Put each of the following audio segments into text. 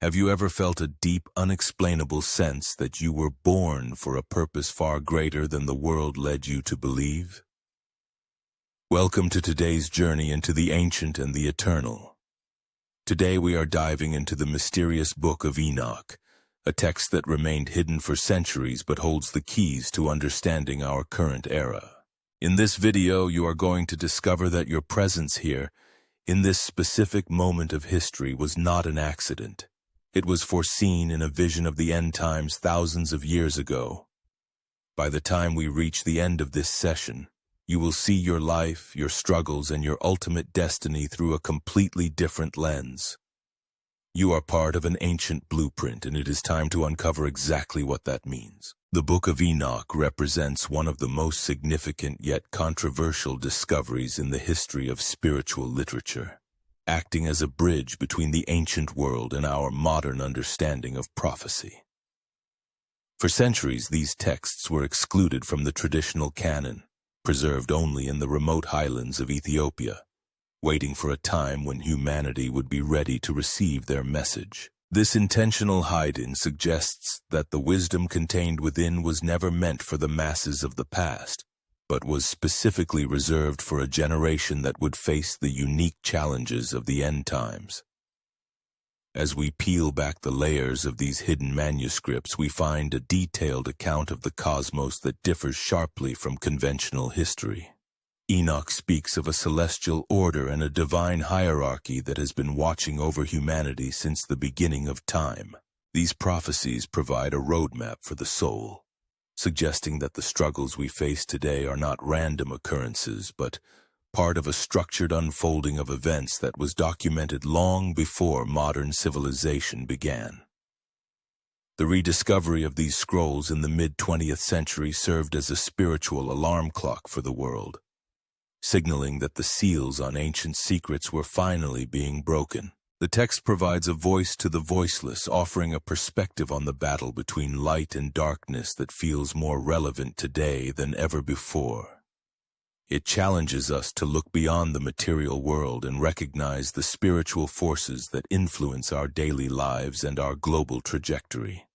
Have you ever felt a deep, unexplainable sense that you were born for a purpose far greater than the world led you to believe? Welcome to today's journey into the ancient and the eternal. Today we are diving into the mysterious book of Enoch, a text that remained hidden for centuries but holds the keys to understanding our current era. In this video, you are going to discover that your presence here, in this specific moment of history, was not an accident. It was foreseen in a vision of the end times thousands of years ago. By the time we reach the end of this session, you will see your life, your struggles, and your ultimate destiny through a completely different lens. You are part of an ancient blueprint, and it is time to uncover exactly what that means. The Book of Enoch represents one of the most significant yet controversial discoveries in the history of spiritual literature, acting as a bridge between the ancient world and our modern understanding of prophecy. For centuries, these texts were excluded from the traditional canon, preserved only in the remote highlands of Ethiopia, waiting for a time when humanity would be ready to receive their message. This intentional hiding suggests that the wisdom contained within was never meant for the masses of the past, but was specifically reserved for a generation that would face the unique challenges of the end times. As we peel back the layers of these hidden manuscripts, we find a detailed account of the cosmos that differs sharply from conventional history. Enoch speaks of a celestial order and a divine hierarchy that has been watching over humanity since the beginning of time. These prophecies provide a roadmap for the soul, suggesting that the struggles we face today are not random occurrences, but part of a structured unfolding of events that was documented long before modern civilization began. The rediscovery of these scrolls in the mid-20th century served as a spiritual alarm clock for the world, signaling that the seals on ancient secrets were finally being broken. The text provides a voice to the voiceless, offering a perspective on the battle between light and darkness that feels more relevant today than ever before. It challenges us to look beyond the material world and recognize the spiritual forces that influence our daily lives and our global trajectory.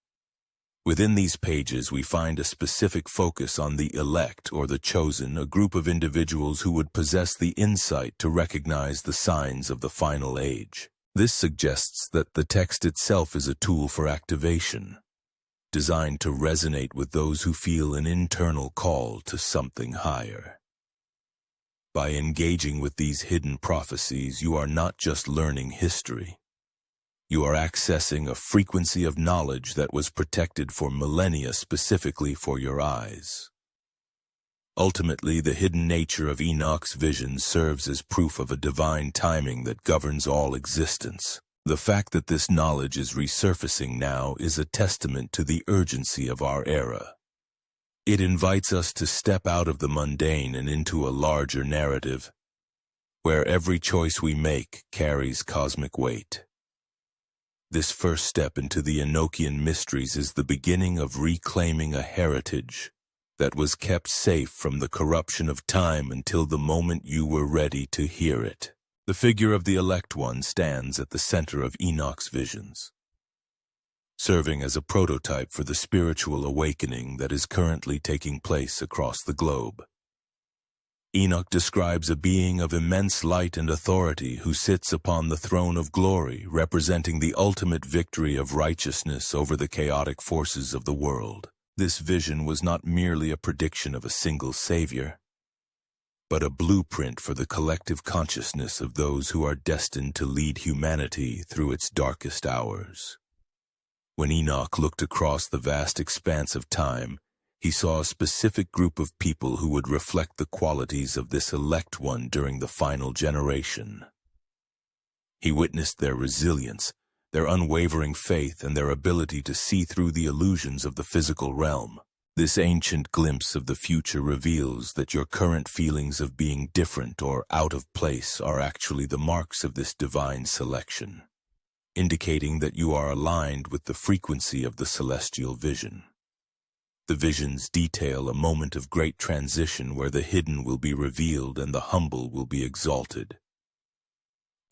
Within these pages, we find a specific focus on the elect, or the chosen, a group of individuals who would possess the insight to recognize the signs of the final age. This suggests that the text itself is a tool for activation, designed to resonate with those who feel an internal call to something higher. By engaging with these hidden prophecies, you are not just learning history. You are accessing a frequency of knowledge that was protected for millennia specifically for your eyes. Ultimately, the hidden nature of Enoch's vision serves as proof of a divine timing that governs all existence. The fact that this knowledge is resurfacing now is a testament to the urgency of our era. It invites us to step out of the mundane and into a larger narrative, where every choice we make carries cosmic weight. This first step into the Enochian mysteries is the beginning of reclaiming a heritage that was kept safe from the corruption of time until the moment you were ready to hear it. The figure of the elect one stands at the center of Enoch's visions, serving as a prototype for the spiritual awakening that is currently taking place across the globe. Enoch describes a being of immense light and authority who sits upon the throne of glory, representing the ultimate victory of righteousness over the chaotic forces of the world. This vision was not merely a prediction of a single savior, but a blueprint for the collective consciousness of those who are destined to lead humanity through its darkest hours. When Enoch looked across the vast expanse of time, he saw a specific group of people who would reflect the qualities of this elect one during the final generation. He witnessed their resilience, their unwavering faith, and their ability to see through the illusions of the physical realm. This ancient glimpse of the future reveals that your current feelings of being different or out of place are actually the marks of this divine selection, indicating that you are aligned with the frequency of the celestial vision. The visions detail a moment of great transition where the hidden will be revealed and the humble will be exalted.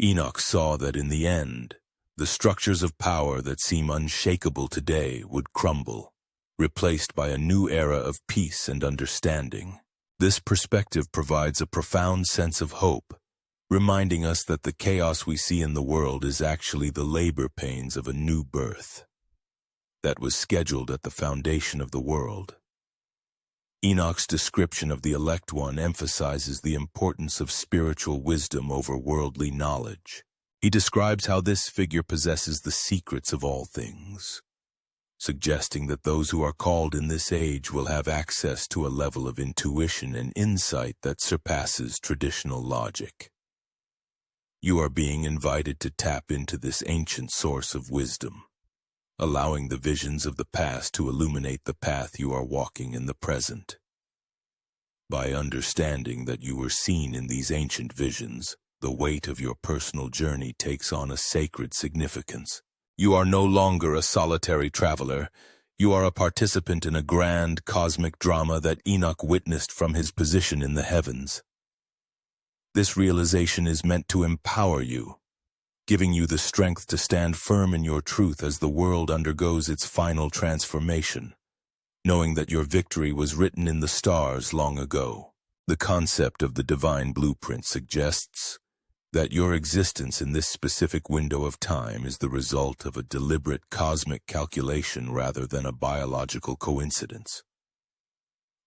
Enoch saw that in the end, The structures of power that seem unshakable today would crumble, replaced by a new era of peace and understanding. This perspective provides a profound sense of hope, reminding us that the chaos we see in the world is actually the labor pains of a new birth that was scheduled at the foundation of the world. Enoch's description of the Elect One emphasizes the importance of spiritual wisdom over worldly knowledge. He describes how this figure possesses the secrets of all things, suggesting that those who are called in this age will have access to a level of intuition and insight that surpasses traditional logic. You are being invited to tap into this ancient source of wisdom, allowing the visions of the past to illuminate the path you are walking in the present. By understanding that you were seen in these ancient visions, the weight of your personal journey takes on a sacred significance. You are no longer a solitary traveler. You are a participant in a grand cosmic drama that Enoch witnessed from his position in the heavens. This realization is meant to empower you, giving you the strength to stand firm in your truth as the world undergoes its final transformation, knowing that your victory was written in the stars long ago. The concept of the divine blueprint suggests that your existence in this specific window of time is the result of a deliberate cosmic calculation rather than a biological coincidence.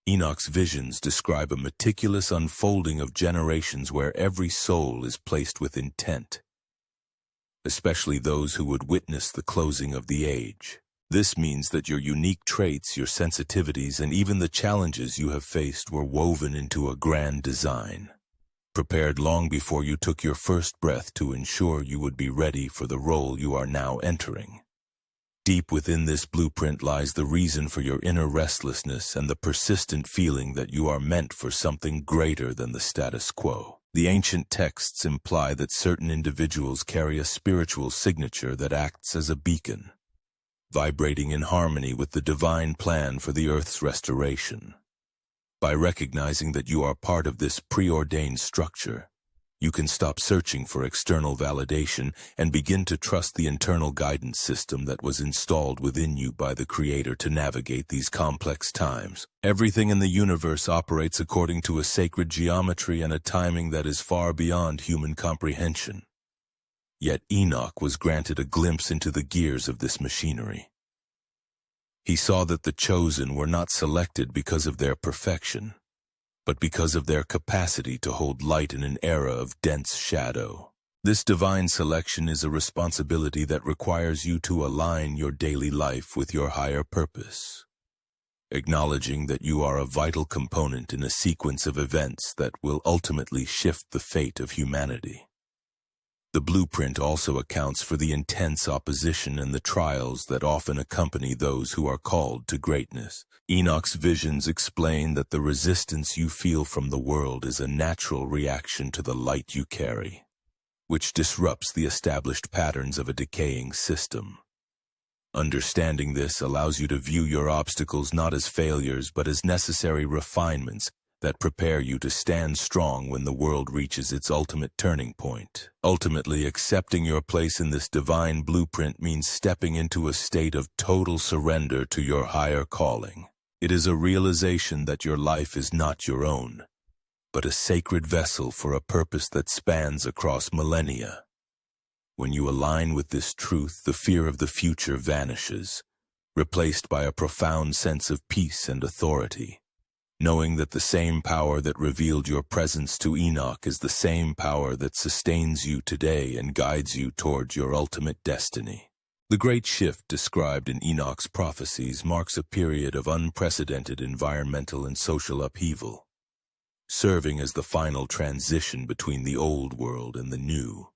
Enoch's visions describe a meticulous unfolding of generations where every soul is placed with intent, especially those who would witness the closing of the age. This means that your unique traits, your sensitivities, and even the challenges you have faced were woven into a grand design, prepared long before you took your first breath to ensure you would be ready for the role you are now entering. Deep within this blueprint lies the reason for your inner restlessness and the persistent feeling that you are meant for something greater than the status quo. The ancient texts imply that certain individuals carry a spiritual signature that acts as a beacon, vibrating in harmony with the divine plan for the earth's restoration. By recognizing that you are part of this preordained structure, you can stop searching for external validation and begin to trust the internal guidance system that was installed within you by the Creator to navigate these complex times. Everything in the universe operates according to a sacred geometry and a timing that is far beyond human comprehension. Yet Enoch was granted a glimpse into the gears of this machinery. He saw that the chosen were not selected because of their perfection, but because of their capacity to hold light in an era of dense shadow. This divine selection is a responsibility that requires you to align your daily life with your higher purpose, acknowledging that you are a vital component in a sequence of events that will ultimately shift the fate of humanity. The blueprint also accounts for the intense opposition and the trials that often accompany those who are called to greatness. Enoch's visions explain that the resistance you feel from the world is a natural reaction to the light you carry, which disrupts the established patterns of a decaying system. Understanding this allows you to view your obstacles not as failures but as necessary refinements that prepare you to stand strong when the world reaches its ultimate turning point. Ultimately, accepting your place in this divine blueprint means stepping into a state of total surrender to your higher calling. It is a realization that your life is not your own, but a sacred vessel for a purpose that spans across millennia. When you align with this truth, the fear of the future vanishes, replaced by a profound sense of peace and authority. Knowing that the same power that revealed your presence to Enoch is the same power that sustains you today and guides you towards your ultimate destiny. The great shift described in Enoch's prophecies marks a period of unprecedented environmental and social upheaval, serving as the final transition between the old world and the new.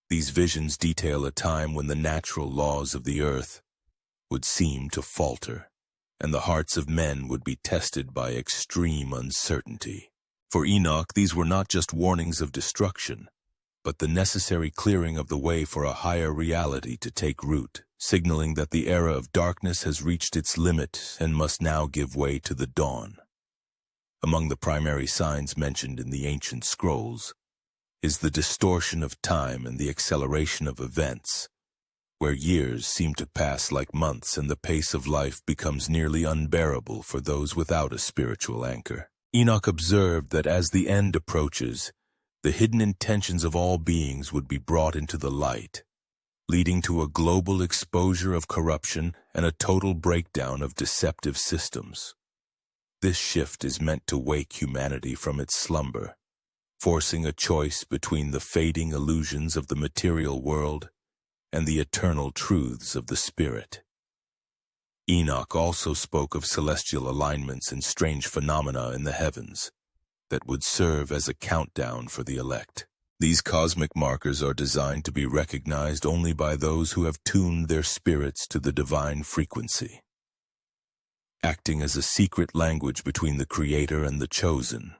These visions detail a time when the natural laws of the earth would seem to falter, and the hearts of men would be tested by extreme uncertainty. For Enoch, these were not just warnings of destruction, but the necessary clearing of the way for a higher reality to take root, signaling that the era of darkness has reached its limit and must now give way to the dawn. Among the primary signs mentioned in the ancient scrolls is the distortion of time and the acceleration of events, where years seem to pass like months and the pace of life becomes nearly unbearable for those without a spiritual anchor. Enoch observed that as the end approaches, the hidden intentions of all beings would be brought into the light, leading to a global exposure of corruption and a total breakdown of deceptive systems. This shift is meant to wake humanity from its slumber, forcing a choice between the fading illusions of the material world and the eternal truths of the spirit. Enoch also spoke of celestial alignments and strange phenomena in the heavens that would serve as a countdown for the elect. These cosmic markers are designed to be recognized only by those who have tuned their spirits to the divine frequency, acting as a secret language between the Creator and the chosen.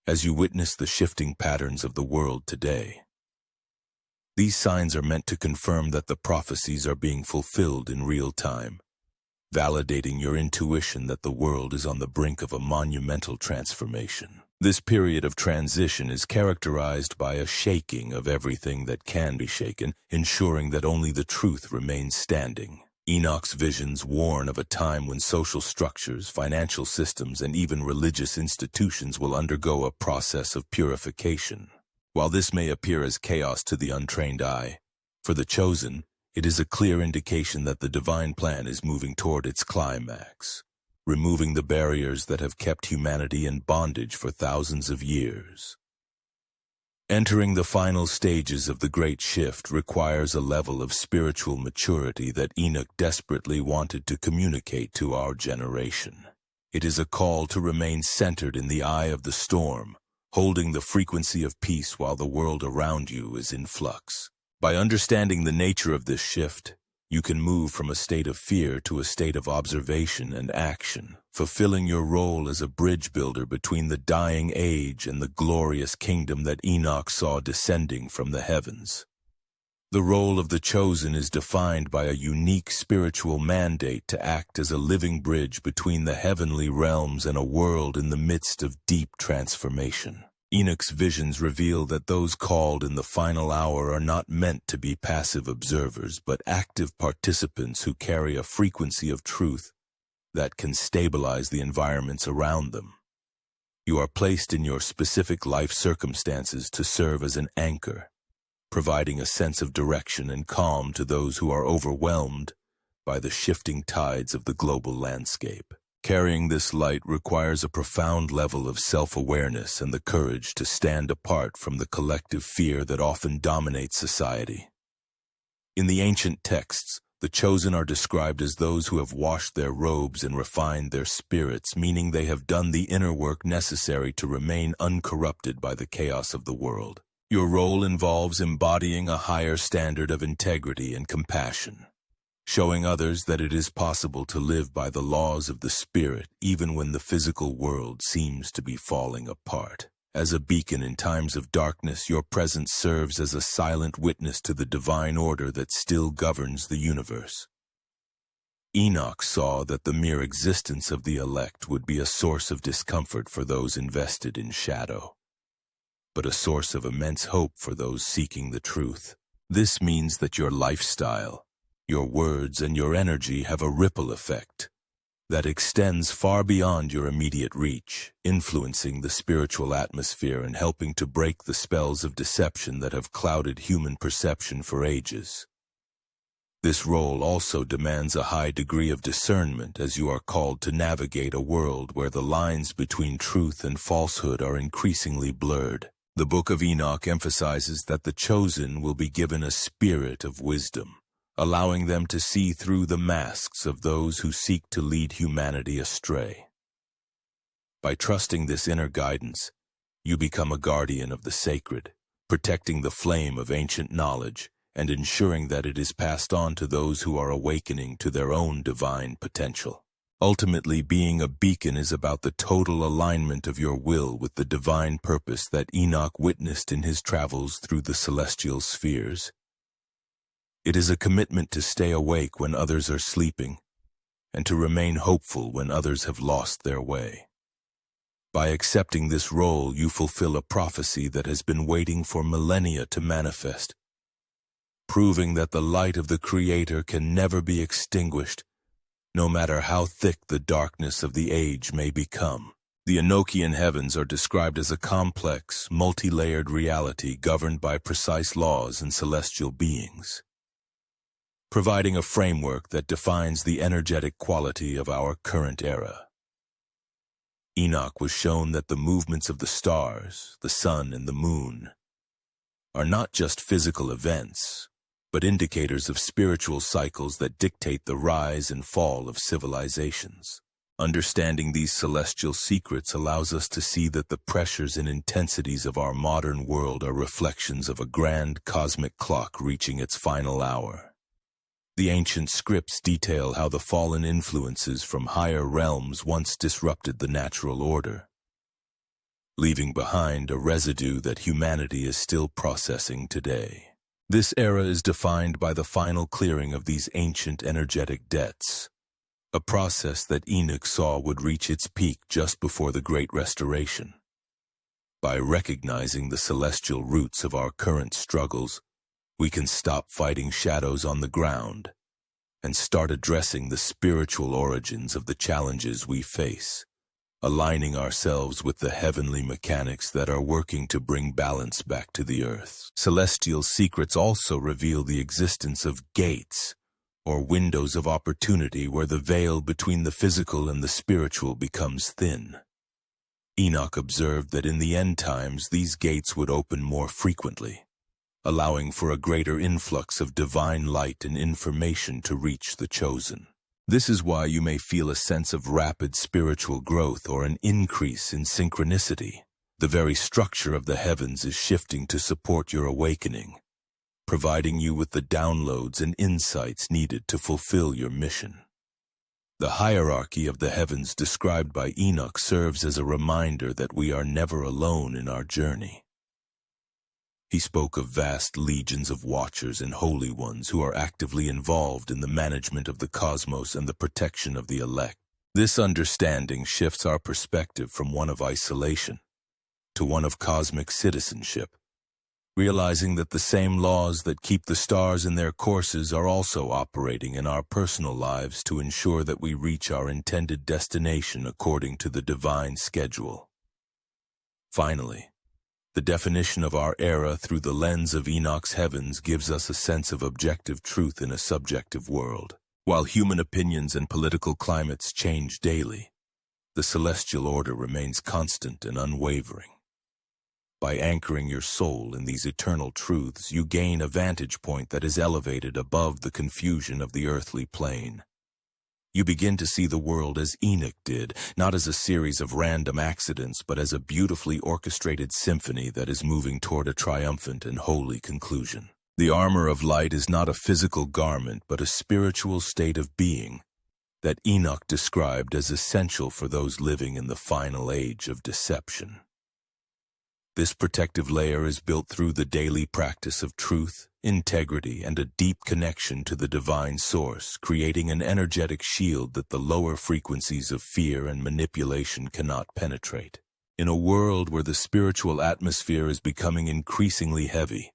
As you witness the shifting patterns of the world today, these signs are meant to confirm that the prophecies are being fulfilled in real time, validating your intuition that the world is on the brink of a monumental transformation. This period of transition is characterized by a shaking of everything that can be shaken, ensuring that only the truth remains standing. Enoch's visions warn of a time when social structures, financial systems, and even religious institutions will undergo a process of purification. While this may appear as chaos to the untrained eye, for the chosen, it is a clear indication that the divine plan is moving toward its climax, removing the barriers that have kept humanity in bondage for thousands of years. Entering the final stages of the great shift requires a level of spiritual maturity that Enoch desperately wanted to communicate to our generation. It is a call to remain centered in the eye of the storm, holding the frequency of peace while the world around you is in flux. By understanding the nature of this shift, you can move from a state of fear to a state of observation and action, fulfilling your role as a bridge builder between the dying age and the glorious kingdom that Enoch saw descending from the heavens. The role of the chosen is defined by a unique spiritual mandate to act as a living bridge between the heavenly realms and a world in the midst of deep transformation. Enoch's visions reveal that those called in the final hour are not meant to be passive observers, but active participants who carry a frequency of truth that can stabilize the environments around them. You are placed in your specific life circumstances to serve as an anchor, providing a sense of direction and calm to those who are overwhelmed by the shifting tides of the global landscape. Carrying this light requires a profound level of self-awareness and the courage to stand apart from the collective fear that often dominates society. In the ancient texts, the chosen are described as those who have washed their robes and refined their spirits, meaning they have done the inner work necessary to remain uncorrupted by the chaos of the world. Your role involves embodying a higher standard of integrity and compassion, showing others that it is possible to live by the laws of the Spirit even when the physical world seems to be falling apart. As a beacon in times of darkness, your presence serves as a silent witness to the divine order that still governs the universe. Enoch saw that the mere existence of the elect would be a source of discomfort for those invested in shadow, but a source of immense hope for those seeking the truth. This means that your lifestyle, your words, and your energy have a ripple effect that extends far beyond your immediate reach, influencing the spiritual atmosphere and helping to break the spells of deception that have clouded human perception for ages. This role also demands a high degree of discernment, as you are called to navigate a world where the lines between truth and falsehood are increasingly blurred. The Book of Enoch emphasizes that the chosen will be given a spirit of wisdom, allowing them to see through the masks of those who seek to lead humanity astray. By trusting this inner guidance, you become a guardian of the sacred, protecting the flame of ancient knowledge and ensuring that it is passed on to those who are awakening to their own divine potential. Ultimately, being a beacon is about the total alignment of your will with the divine purpose that Enoch witnessed in his travels through the celestial spheres. It is a commitment to stay awake when others are sleeping, and to remain hopeful when others have lost their way. By accepting this role, you fulfill a prophecy that has been waiting for millennia to manifest, proving that the light of the Creator can never be extinguished, no matter how thick the darkness of the age may become. The Enochian heavens are described as a complex, multi-layered reality governed by precise laws and celestial beings, providing a framework that defines the energetic quality of our current era. Enoch was shown that the movements of the stars, the sun, and the moon are not just physical events, but indicators of spiritual cycles that dictate the rise and fall of civilizations. Understanding these celestial secrets allows us to see that the pressures and intensities of our modern world are reflections of a grand cosmic clock reaching its final hour. The ancient scripts detail how the fallen influences from higher realms once disrupted the natural order, leaving behind a residue that humanity is still processing today. This era is defined by the final clearing of these ancient energetic debts, a process that Enoch saw would reach its peak just before the Great Restoration. By recognizing the celestial roots of our current struggles, we can stop fighting shadows on the ground and start addressing the spiritual origins of the challenges we face, aligning ourselves with the heavenly mechanics that are working to bring balance back to the earth. Celestial secrets also reveal the existence of gates, or windows of opportunity where the veil between the physical and the spiritual becomes thin. Enoch observed that in the end times these gates would open more frequently, allowing for a greater influx of divine light and information to reach the chosen. This is why you may feel a sense of rapid spiritual growth or an increase in synchronicity. The very structure of the heavens is shifting to support your awakening, providing you with the downloads and insights needed to fulfill your mission. The hierarchy of the heavens described by Enoch serves as a reminder that we are never alone in our journey. He spoke of vast legions of watchers and holy ones who are actively involved in the management of the cosmos and the protection of the elect. This understanding shifts our perspective from one of isolation to one of cosmic citizenship, realizing that the same laws that keep the stars in their courses are also operating in our personal lives to ensure that we reach our intended destination according to the divine schedule. Finally, the definition of our era through the lens of Enoch's heavens gives us a sense of objective truth in a subjective world. While human opinions and political climates change daily, the celestial order remains constant and unwavering. By anchoring your soul in these eternal truths, you gain a vantage point that is elevated above the confusion of the earthly plane. You begin to see the world as Enoch did, not as a series of random accidents, but as a beautifully orchestrated symphony that is moving toward a triumphant and holy conclusion. The armor of light is not a physical garment, but a spiritual state of being that Enoch described as essential for those living in the final age of deception. This protective layer is built through the daily practice of truth, integrity, and a deep connection to the divine source, creating an energetic shield that the lower frequencies of fear and manipulation cannot penetrate. In a world where the spiritual atmosphere is becoming increasingly heavy,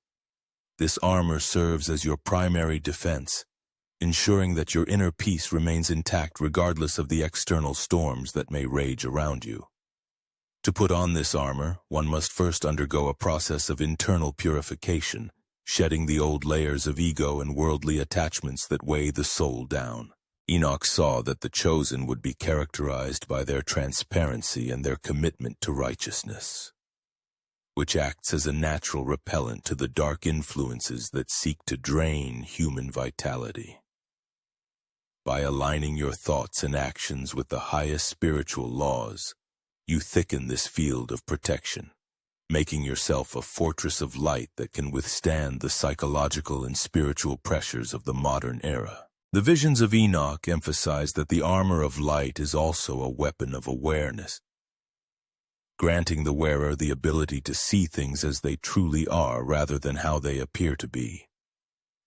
this armor serves as your primary defense, ensuring that your inner peace remains intact regardless of the external storms that may rage around you. To put on this armor, one must first undergo a process of internal purification, shedding the old layers of ego and worldly attachments that weigh the soul down. Enoch saw that the chosen would be characterized by their transparency and their commitment to righteousness, which acts as a natural repellent to the dark influences that seek to drain human vitality. By aligning your thoughts and actions with the highest spiritual laws, you thicken this field of protection, making yourself a fortress of light that can withstand the psychological and spiritual pressures of the modern era. The visions of Enoch emphasize that the armor of light is also a weapon of awareness, granting the wearer the ability to see things as they truly are rather than how they appear to be.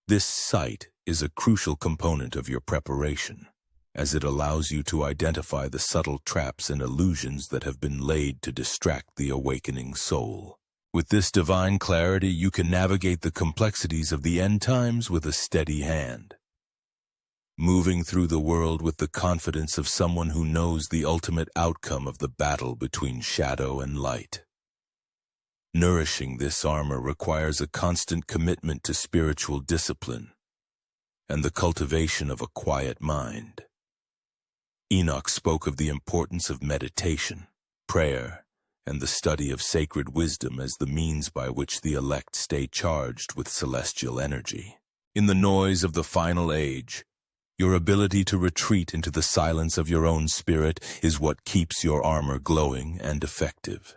This sight is a crucial component of your preparation, as it allows you to identify the subtle traps and illusions that have been laid to distract the awakening soul. With this divine clarity, you can navigate the complexities of the end times with a steady hand, moving through the world with the confidence of someone who knows the ultimate outcome of the battle between shadow and light. Nourishing this armor requires a constant commitment to spiritual discipline and the cultivation of a quiet mind. Enoch spoke of the importance of meditation, prayer, and the study of sacred wisdom as the means by which the elect stay charged with celestial energy. In the noise of the final age, your ability to retreat into the silence of your own spirit is what keeps your armor glowing and effective.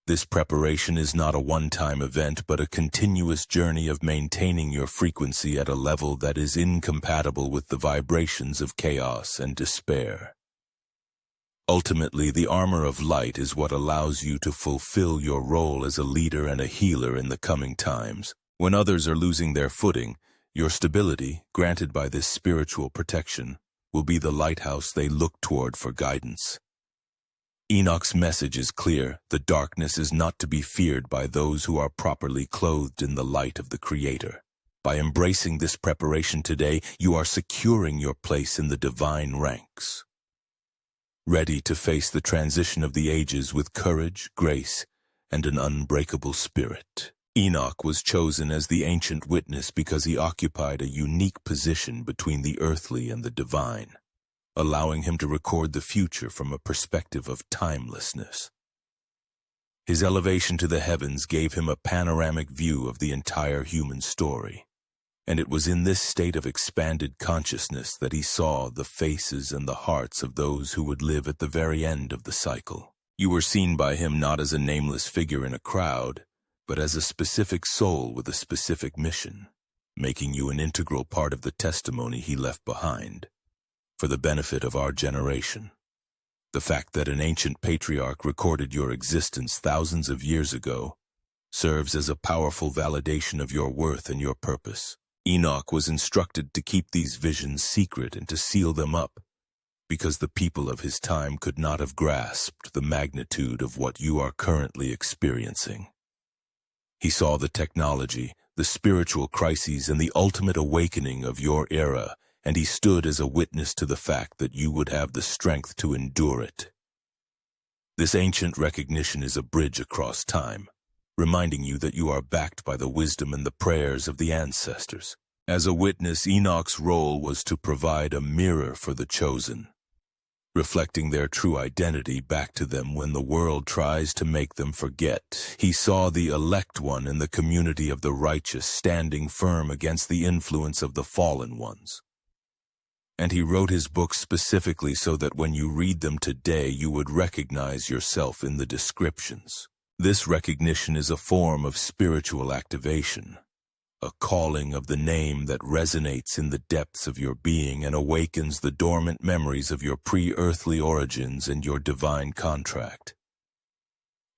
This preparation is not a one-time event, but a continuous journey of maintaining your frequency at a level that is incompatible with the vibrations of chaos and despair. Ultimately, the armor of light is what allows you to fulfill your role as a leader and a healer in the coming times. When others are losing their footing, your stability, granted by this spiritual protection, will be the lighthouse they look toward for guidance. Enoch's message is clear: the darkness is not to be feared by those who are properly clothed in the light of the Creator. By embracing this preparation today, you are securing your place in the divine ranks, ready to face the transition of the ages with courage, grace, and an unbreakable spirit. Enoch was chosen as the ancient witness because he occupied a unique position between the earthly and the divine, allowing him to record the future from a perspective of timelessness. His elevation to the heavens gave him a panoramic view of the entire human story, and it was in this state of expanded consciousness that he saw the faces and the hearts of those who would live at the very end of the cycle. You were seen by him not as a nameless figure in a crowd, but as a specific soul with a specific mission, making you an integral part of the testimony he left behind, for the benefit of our generation. The fact that an ancient patriarch recorded your existence thousands of years ago serves as a powerful validation of your worth and your purpose. Enoch was instructed to keep these visions secret and to seal them up, because the people of his time could not have grasped the magnitude of what you are currently experiencing. He saw the technology, the spiritual crises, and the ultimate awakening of your era, and he stood as a witness to the fact that you would have the strength to endure it. This ancient recognition is a bridge across time, reminding you that you are backed by the wisdom and the prayers of the ancestors. As a witness, Enoch's role was to provide a mirror for the chosen, reflecting their true identity back to them when the world tries to make them forget. He saw the elect one in the community of the righteous standing firm against the influence of the fallen ones. And he wrote his books specifically so that when you read them today, you would recognize yourself in the descriptions. This recognition is a form of spiritual activation, a calling of the name that resonates in the depths of your being and awakens the dormant memories of your pre-earthly origins and your divine contract.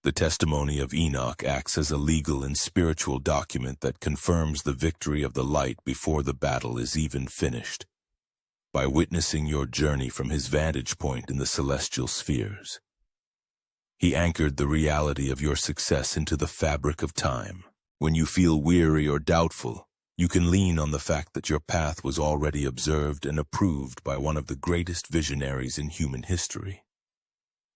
The testimony of Enoch acts as a legal and spiritual document that confirms the victory of the light before the battle is even finished. By witnessing your journey from his vantage point in the celestial spheres, he anchored the reality of your success into the fabric of time. When you feel weary or doubtful, you can lean on the fact that your path was already observed and approved by one of the greatest visionaries in human history.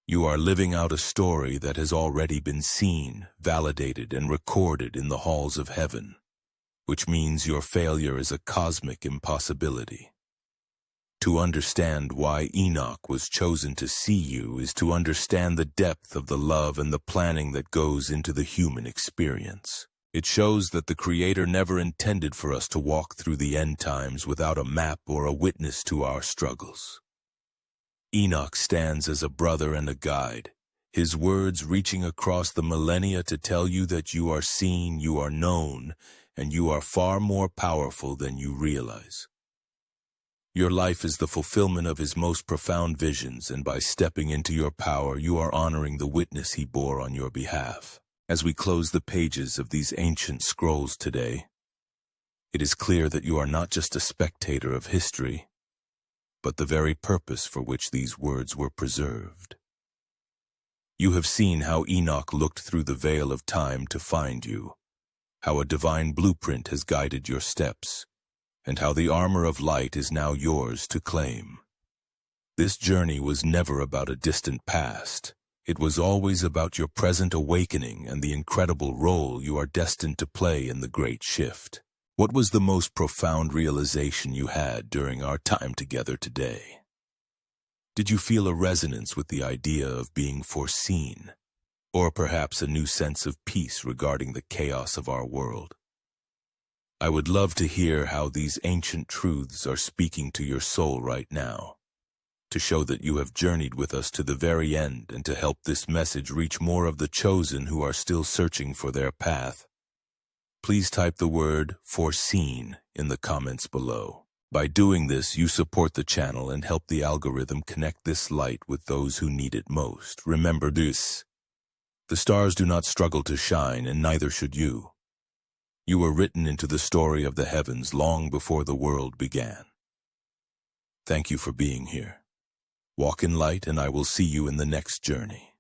You are living out a story that has already been seen, validated, and recorded in the halls of heaven, which means your failure is a cosmic impossibility. To understand why Enoch was chosen to see you is to understand the depth of the love and the planning that goes into the human experience. It shows that the Creator never intended for us to walk through the end times without a map or a witness to our struggles. Enoch stands as a brother and a guide, his words reaching across the millennia to tell you that you are seen, you are known, and you are far more powerful than you realize. Your life is the fulfillment of his most profound visions, and by stepping into your power, you are honoring the witness he bore on your behalf. As we close the pages of these ancient scrolls today, it is clear that you are not just a spectator of history, but the very purpose for which these words were preserved. You have seen how Enoch looked through the veil of time to find you, how a divine blueprint has guided your steps, and how the armor of light is now yours to claim. This journey was never about a distant past. It was always about your present awakening and the incredible role you are destined to play in the great shift. What was the most profound realization you had during our time together today? Did you feel a resonance with the idea of being foreseen, or perhaps a new sense of peace regarding the chaos of our world? I would love to hear how these ancient truths are speaking to your soul right now, to show that you have journeyed with us to the very end and to help this message reach more of the chosen who are still searching for their path. Please type the word "foreseen" in the comments below. By doing this, you support the channel and help the algorithm connect this light with those who need it most. Remember this: the stars do not struggle to shine, and neither should you. You were written into the story of the heavens long before the world began. Thank you for being here. Walk in light, and I will see you in the next journey.